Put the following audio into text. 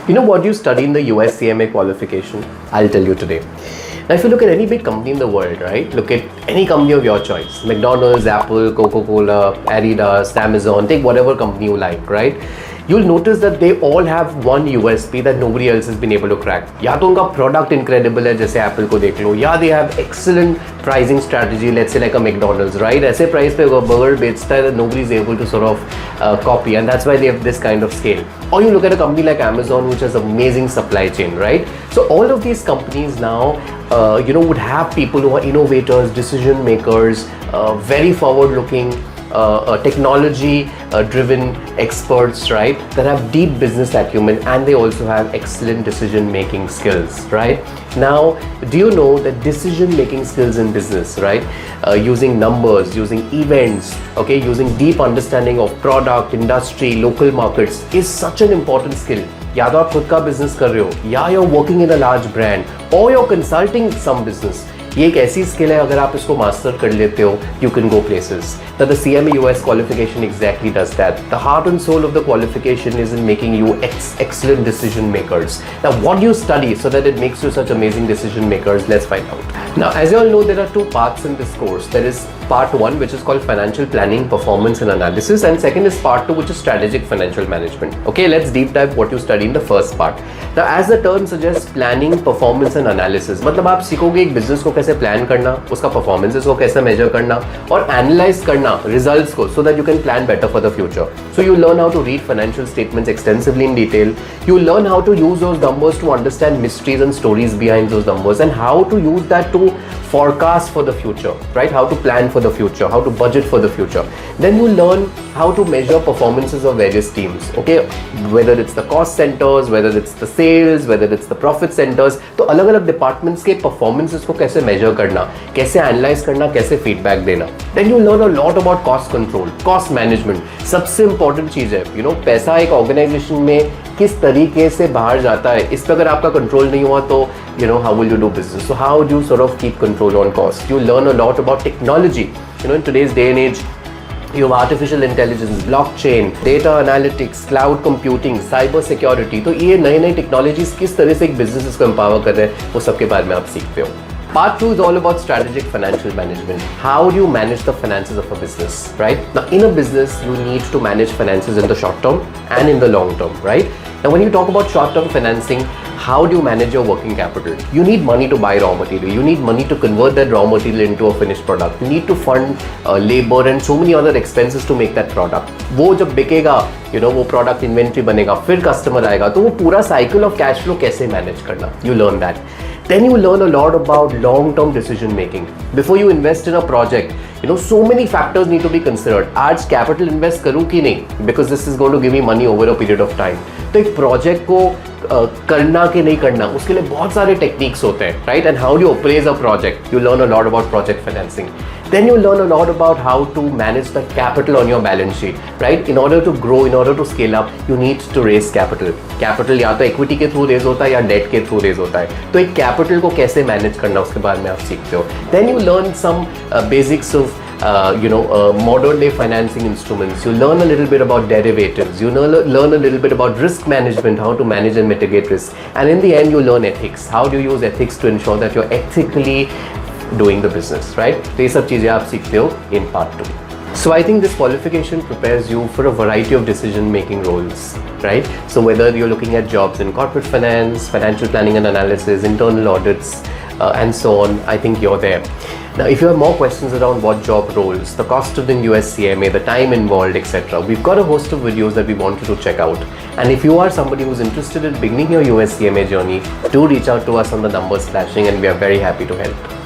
You know what you study in the US CMA qualification? I'll tell you today. Now, if you look at any big company in the world, right? Look at any company of your choice. McDonald's, Apple, Coca-Cola, Adidas, Amazon, take whatever company you like, right? You'll notice that they all have one USP that nobody else has been able to crack. या तो उनका product incredible है जैसे Apple को देख लो, या they have excellent pricing strategy, let's say like a McDonald's, right? ऐसे price पे वो burger बेचता है that nobody is able to sort of copy, and that's why they have this kind of scale. Or you look at a company like Amazon, which has amazing supply chain, right? So all of these companies now, would have people who are innovators, decision makers, very forward-looking, technology-driven experts, right? That have deep business acumen, and they also have excellent decision-making skills, right? Now, do you know that decision-making skills in business, right? Using numbers, using events, okay, using deep understanding of product, industry, local markets is such an important skill. या तो आप खुद का business कर रहे हो, या you're working in a large brand, or you're consulting some business. ये एक ऐसी स्किल है, अगर आप इसको मास्टर कर लेते हो, you can go places. Now the CMA US qualification exactly does that. The heart and soul of the qualification is in making you excellent decision makers. Now what do you study so that it makes you such amazing decision makers? Let's find out. Now, as you all know, there are two parts in this course. There is part 1, which is called financial planning, performance and analysis, and second is part 2, which is strategic financial management. Okay, let's deep dive what you study in the first part. Now, as the term suggests, planning, performance and analysis, मतलब आप सीखोगे एक business को कैसे plan करना, उसका performances को कैसे मेजर करना और एनालाइज करना रिजल्ट्स को, so that you can plan better for the future. So you learn how to read financial statements extensively in detail. You learn how to use those numbers to understand mysteries and stories behind those numbers, and how to use that to forecast for the future, right? How to plan for the future, how to budget for the future. Then you learn how to measure performances of various teams, okay? Whether it's the cost centers, whether it's the sales, whether it's the profit centers. तो अलग अलग departments के performances को कैसे measure करना, कैसे analyze करना, कैसे feedback देना. Then you learn a lot about cost control, cost management. सबसे important चीज़ है, पैसा एक organization में किस तरीके से बाहर जाता है, इस पर अगर आपका कंट्रोल नहीं हुआ तो how will you do business? So how do you sort of keep control on cost? You learn a lot about technology. In today's day and age, you have artificial intelligence, blockchain, data analytics, cloud computing, cyber security. तो ये नई नई technologies किस तरह से एक business को empower कर रहे हैं, वो सबके बारे में आप सीखते हो. Part 2 is all about strategic financial management. How do you manage the finances of a business, right? Now, in a business, you need to manage finances in the short term and in the long term, right? Now, when you talk about short-term financing, how do you manage your working capital? You need money to buy raw material. You need money to convert that raw material into a finished product. You need to fund labor and so many other expenses to make that product. वो जब बिकेगा, वो product inventory बनेगा, फिर customer आएगा, तो वो पूरा cycle of cash flow कैसे manage करना? You learn that. Then you learn a lot about long-term decision making. Before you invest in a project, so many factors need to be considered. आज capital invest करूँ कि नहीं? Because this is going to give me money over a period of time. तो एक project को करना कि नहीं करना, उसके लिए बहुत सारे techniques होते हैं, right? And how do you appraise a project? You learn a lot about project financing. Then you learn a lot about how to manage the capital on your balance sheet, right? In order to grow, in order to scale up, you need to raise capital. Capital या तो equity के through raise होता है या debt के through raise होता है. तो एक capital को कैसे manage करना, उसके बारे में आप सीखते हो. Then you learn some basics of modern day financing instruments. You learn a little bit about derivatives. You learn a little bit about risk management, how to manage and mitigate risk. And in the end, you learn ethics. How do you use ethics to ensure that you're ethically doing the business, right? तो ये सब चीज़ें आप सीखते हो in part 2. So I think this qualification prepares you for a variety of decision-making roles, right? So whether you're looking at jobs in corporate finance, financial planning and analysis, internal audits, and so on, I think you're there. Now, if you have more questions around what job roles, the cost of the US CMA, the time involved, etc., we've got a host of videos that we want you to check out. And if you are somebody who's interested in beginning your US CMA journey, do reach out to us on the numbers flashing, and we are very happy to help.